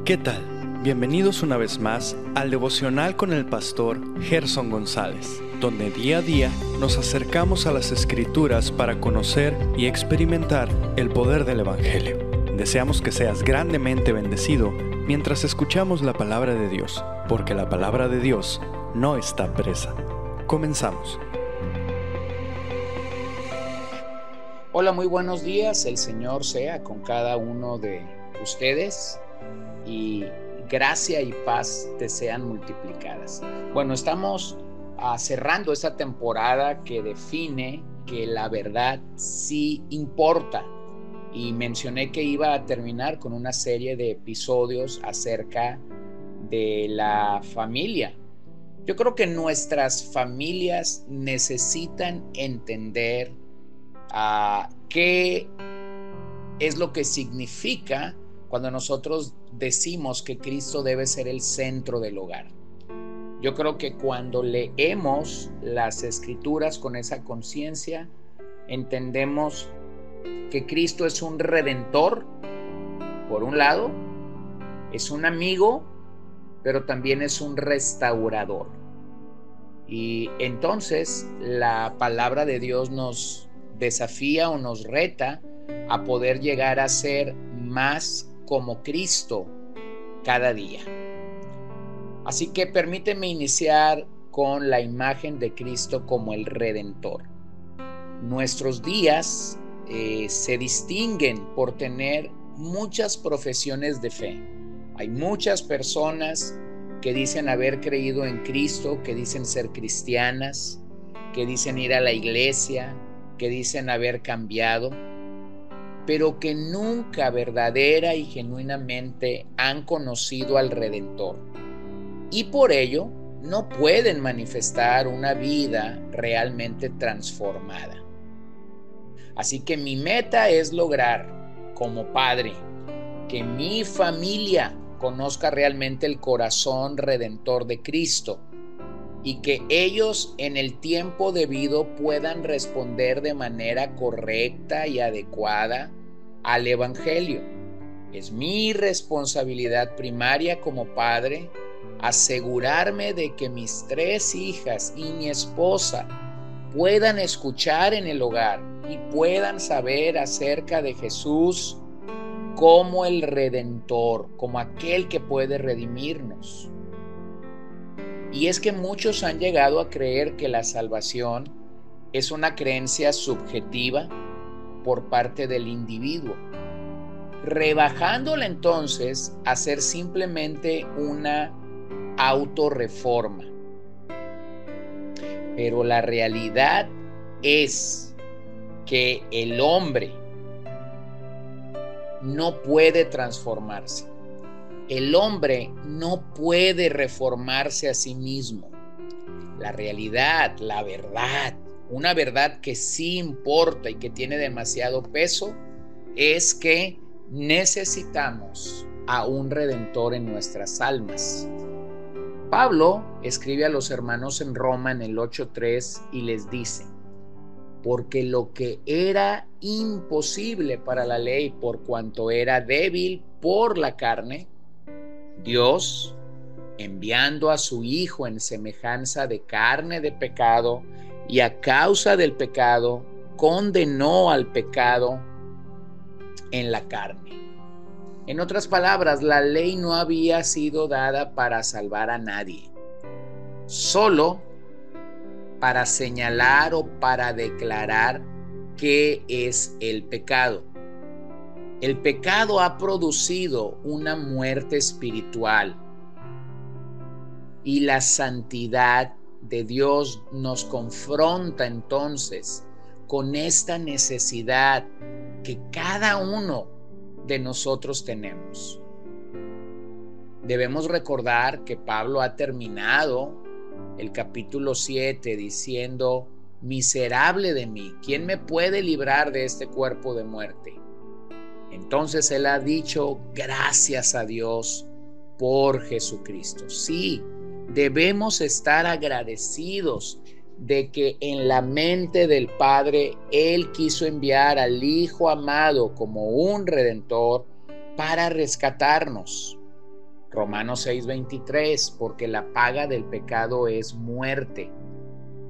¿Qué tal? Bienvenidos una vez más al devocional con el pastor Gerson González, donde día a día nos acercamos a las Escrituras para conocer y experimentar el poder del Evangelio. Deseamos que seas grandemente bendecido mientras escuchamos la palabra de Dios, porque la palabra de Dios no está presa. Comenzamos. Hola, muy buenos días. El Señor sea con cada uno de ustedes y gracia y paz te sean multiplicadas. Bueno, estamos cerrando esta temporada que define que la verdad sí importa. Y mencioné que iba a terminar con una serie de episodios acerca de la familia. Yo creo que nuestras familias necesitan entender qué es lo que significa cuando nosotros decimos que Cristo debe ser el centro del hogar. Yo creo que cuando leemos las Escrituras con esa conciencia, entendemos que Cristo es un redentor, por un lado, es un amigo, pero también es un restaurador. Y entonces la palabra de Dios nos desafía o nos reta a poder llegar a ser más como Cristo cada día. Así que permíteme iniciar con la imagen de Cristo como el Redentor. Nuestros días se distinguen por tener muchas profesiones de fe. Hay muchas personas que dicen haber creído en Cristo, que dicen ser cristianas, que dicen ir a la iglesia, que dicen haber cambiado, pero que nunca verdadera y genuinamente han conocido al Redentor. Y por ello no pueden manifestar una vida realmente transformada. Así que mi meta es lograr, como padre, que mi familia conozca realmente el corazón redentor de Cristo y que ellos en el tiempo debido puedan responder de manera correcta y adecuada al Evangelio. Es mi responsabilidad primaria como padre asegurarme de que mis 3 hijas y mi esposa puedan escuchar en el hogar y puedan saber acerca de Jesús como el Redentor, como aquel que puede redimirnos. Y es que muchos han llegado a creer que la salvación es una creencia subjetiva por parte del individuo, rebajándola entonces a ser simplemente una autorreforma. Pero la realidad es que el hombre no puede transformarse. El hombre no puede reformarse a sí mismo. La realidad, la verdad, una verdad que sí importa y que tiene demasiado peso, es que necesitamos a un redentor en nuestras almas. Pablo escribe a los hermanos en Roma en el 8:3 y les dice: porque lo que era imposible para la ley por cuanto era débil por la carne, Dios, enviando a su Hijo en semejanza de carne de pecado, y a causa del pecado, condenó al pecado en la carne. En otras palabras, la ley no había sido dada para salvar a nadie, solo para señalar o para declarar qué es el pecado. El pecado ha producido una muerte espiritual y la santidad de Dios nos confronta entonces con esta necesidad que cada uno de nosotros tenemos. Debemos recordar que Pablo ha terminado el capítulo 7 diciendo: miserable de mí, ¿quién me puede librar de este cuerpo de muerte? Entonces él ha dicho: gracias a Dios por Jesucristo. Sí, debemos estar agradecidos de que en la mente del Padre Él quiso enviar al Hijo amado como un Redentor para rescatarnos. Romanos 6:23, porque la paga del pecado es muerte,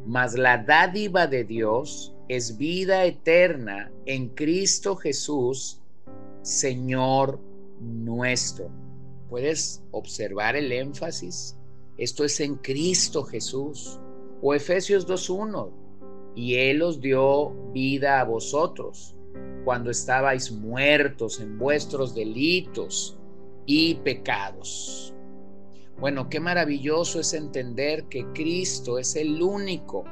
mas la dádiva de Dios es vida eterna en Cristo Jesús, Señor nuestro. ¿Puedes observar el énfasis? Esto es en Cristo Jesús. O Efesios 2:1, y Él os dio vida a vosotros cuando estabais muertos en vuestros delitos y pecados. Bueno, qué maravilloso es entender que Cristo es el único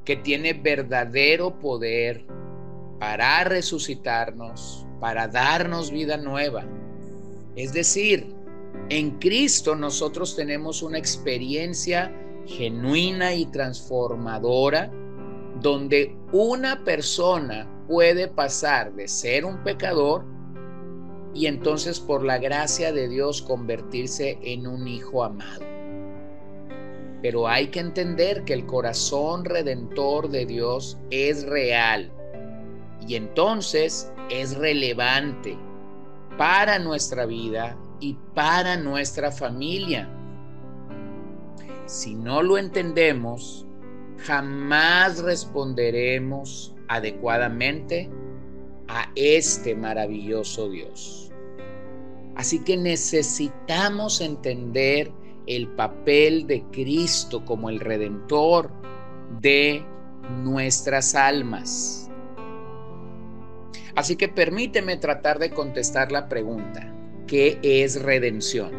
que tiene verdadero poder para resucitarnos, para darnos vida nueva. Es decir, en Cristo nosotros tenemos una experiencia genuina y transformadora donde una persona puede pasar de ser un pecador y entonces por la gracia de Dios convertirse en un hijo amado. Pero hay que entender que el corazón redentor de Dios es real y entonces es relevante para nuestra vida y para nuestra familia. Si no lo entendemos, jamás responderemos adecuadamente a este maravilloso Dios. Así que necesitamos entender el papel de Cristo como el Redentor de nuestras almas. Así que permíteme tratar de contestar la pregunta: ¿qué es redención?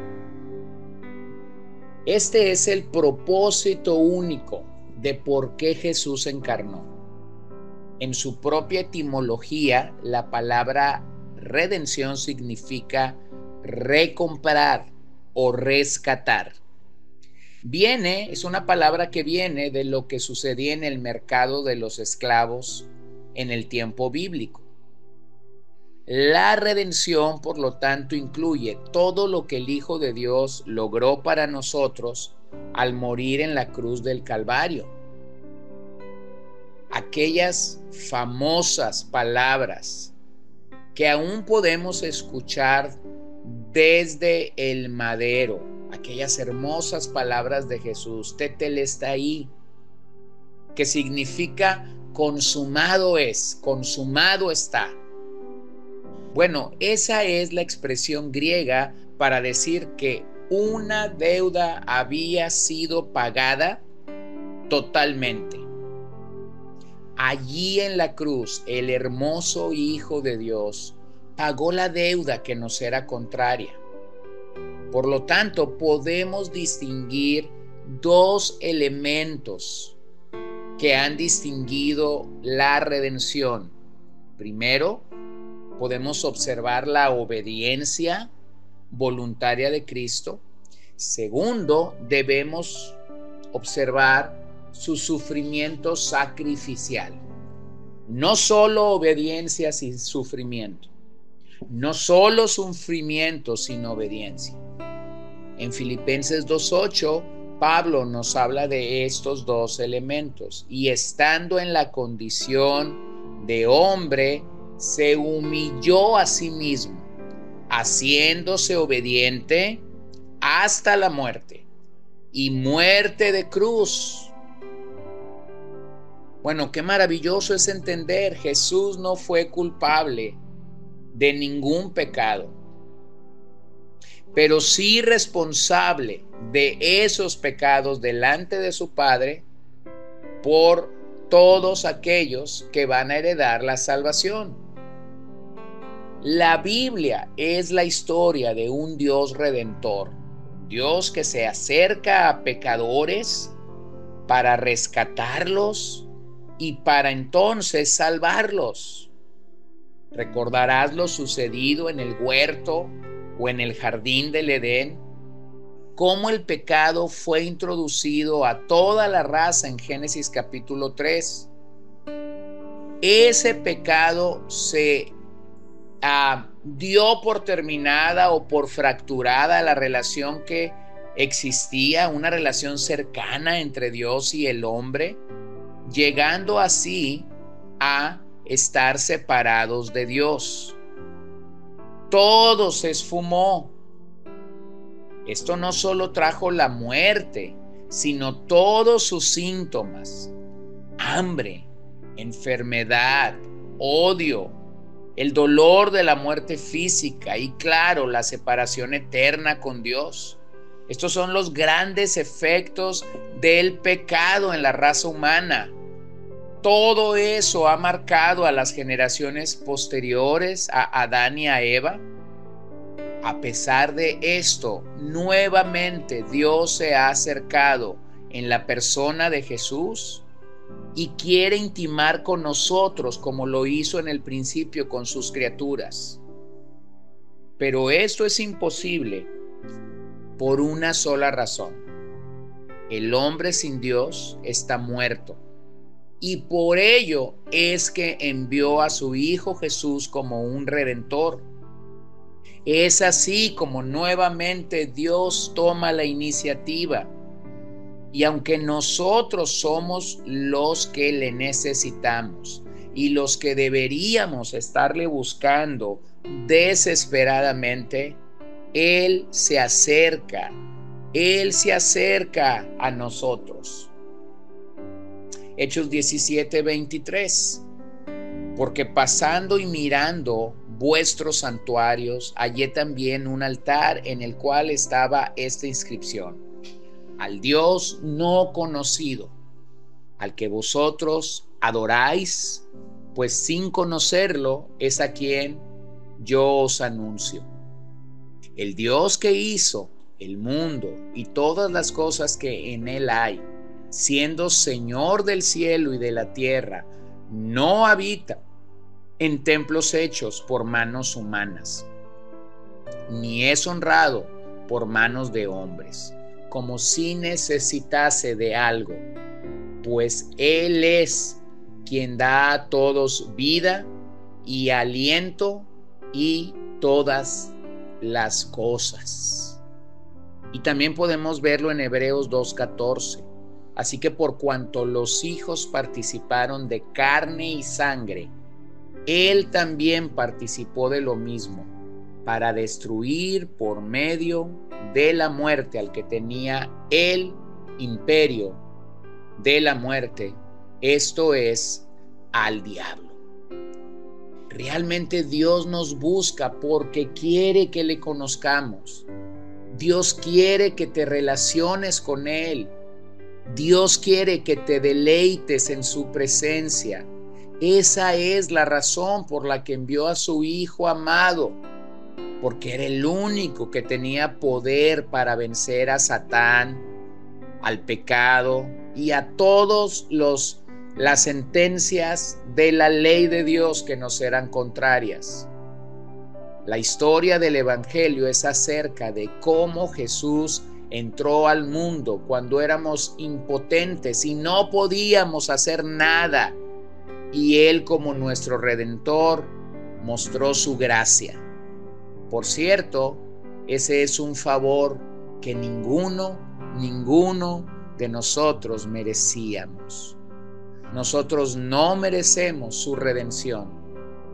Este es el propósito único de por qué Jesús encarnó. En su propia etimología, la palabra redención significa recomprar o rescatar. Es una palabra que viene de lo que sucedía en el mercado de los esclavos en el tiempo bíblico. La redención, por lo tanto, incluye todo lo que el Hijo de Dios logró para nosotros al morir en la cruz del Calvario. Aquellas famosas palabras que aún podemos escuchar desde el madero, aquellas hermosas palabras de Jesús, tetelestai, que significa consumado es, consumado está. Bueno, esa es la expresión griega para decir que una deuda había sido pagada totalmente. Allí en la cruz, el hermoso Hijo de Dios pagó la deuda que nos era contraria. Por lo tanto, podemos distinguir dos elementos que han distinguido la redención. Primero, podemos observar la obediencia voluntaria de Cristo. Segundo, debemos observar su sufrimiento sacrificial. No solo obediencia sin sufrimiento. No solo sufrimiento sin obediencia. En Filipenses 2:8, Pablo nos habla de estos dos elementos. Y estando en la condición de hombre, se humilló a sí mismo, haciéndose obediente hasta la muerte, y muerte de cruz. Bueno, qué maravilloso es entender, Jesús no fue culpable de ningún pecado, pero sí responsable de esos pecados delante de su Padre por todos aquellos que van a heredar la salvación. La Biblia es la historia de un Dios redentor, un Dios que se acerca a pecadores para rescatarlos y para entonces salvarlos. Recordarás lo sucedido en el huerto o en el jardín del Edén, cómo el pecado fue introducido a toda la raza en Génesis capítulo 3. Ese pecado se dio por terminada o por fracturada la relación que existía, una relación cercana entre Dios y el hombre, llegando así a estar separados de Dios. todo se esfumó. Esto no solo trajo la muerte, sino todos sus síntomas: hambre, enfermedad, odio, el dolor de la muerte física y, claro, la separación eterna con Dios. Estos son los grandes efectos del pecado en la raza humana. Todo eso ha marcado a las generaciones posteriores a Adán y a Eva. A pesar de esto, nuevamente Dios se ha acercado en la persona de Jesús y quiere intimar con nosotros como lo hizo en el principio con sus criaturas. Pero esto es imposible por una sola razón: el hombre sin Dios está muerto, y por ello es que envió a su Hijo Jesús como un redentor. Es así como nuevamente Dios toma la iniciativa, y aunque nosotros somos los que le necesitamos y los que deberíamos estarle buscando desesperadamente, Él se acerca a nosotros. Hechos 17:23: porque pasando y mirando vuestros santuarios, hallé también un altar en el cual estaba esta inscripción: al Dios no conocido, al que vosotros adoráis, pues sin conocerlo es a quien yo os anuncio. El Dios que hizo el mundo y todas las cosas que en él hay, siendo Señor del cielo y de la tierra, no habita en templos hechos por manos humanas, ni es honrado por manos de hombres, como si necesitase de algo, pues Él es quien da a todos vida y aliento y todas las cosas. Y también podemos verlo en Hebreos 2:14. Así que por cuanto los hijos participaron de carne y sangre, Él también participó de lo mismo, para destruir por medio de la muerte al que tenía el imperio de la muerte, esto es, al diablo. Realmente Dios nos busca porque quiere que le conozcamos. Dios quiere que te relaciones con Él. Dios quiere que te deleites en su presencia. Esa es la razón por la que envió a su Hijo amado, porque era el único que tenía poder para vencer a Satán, al pecado y a todas las sentencias de la ley de Dios que nos eran contrarias. La historia del Evangelio es acerca de cómo Jesús entró al mundo cuando éramos impotentes y no podíamos hacer nada, y Él, como nuestro Redentor, mostró su gracia. Por cierto, ese es un favor que ninguno de nosotros merecíamos. Nosotros no merecemos su redención,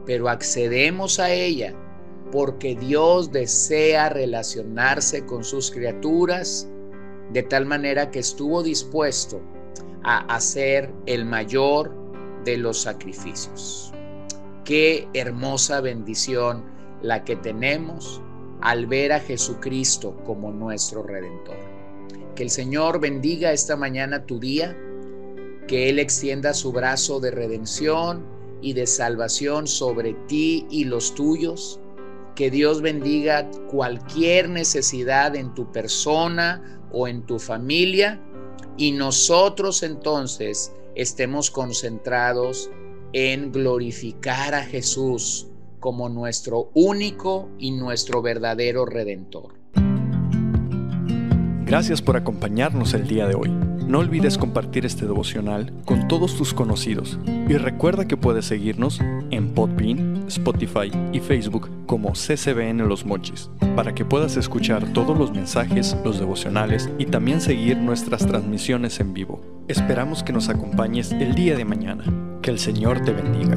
pero accedemos a ella porque Dios desea relacionarse con sus criaturas de tal manera que estuvo dispuesto a hacer el mayor de los sacrificios. Qué hermosa bendición la que tenemos al ver a Jesucristo como nuestro Redentor. Que el Señor bendiga esta mañana tu día, que Él extienda su brazo de redención y de salvación sobre ti y los tuyos. Que Dios bendiga cualquier necesidad en tu persona o en tu familia, y nosotros entonces estemos concentrados en glorificar a Jesús como nuestro único y nuestro verdadero Redentor. Gracias por acompañarnos el día de hoy. No olvides compartir este devocional con todos tus conocidos y recuerda que puedes seguirnos en Podbean, Spotify y Facebook como CCBN Los Mochis para que puedas escuchar todos los mensajes, los devocionales y también seguir nuestras transmisiones en vivo. Esperamos que nos acompañes el día de mañana. Que el Señor te bendiga.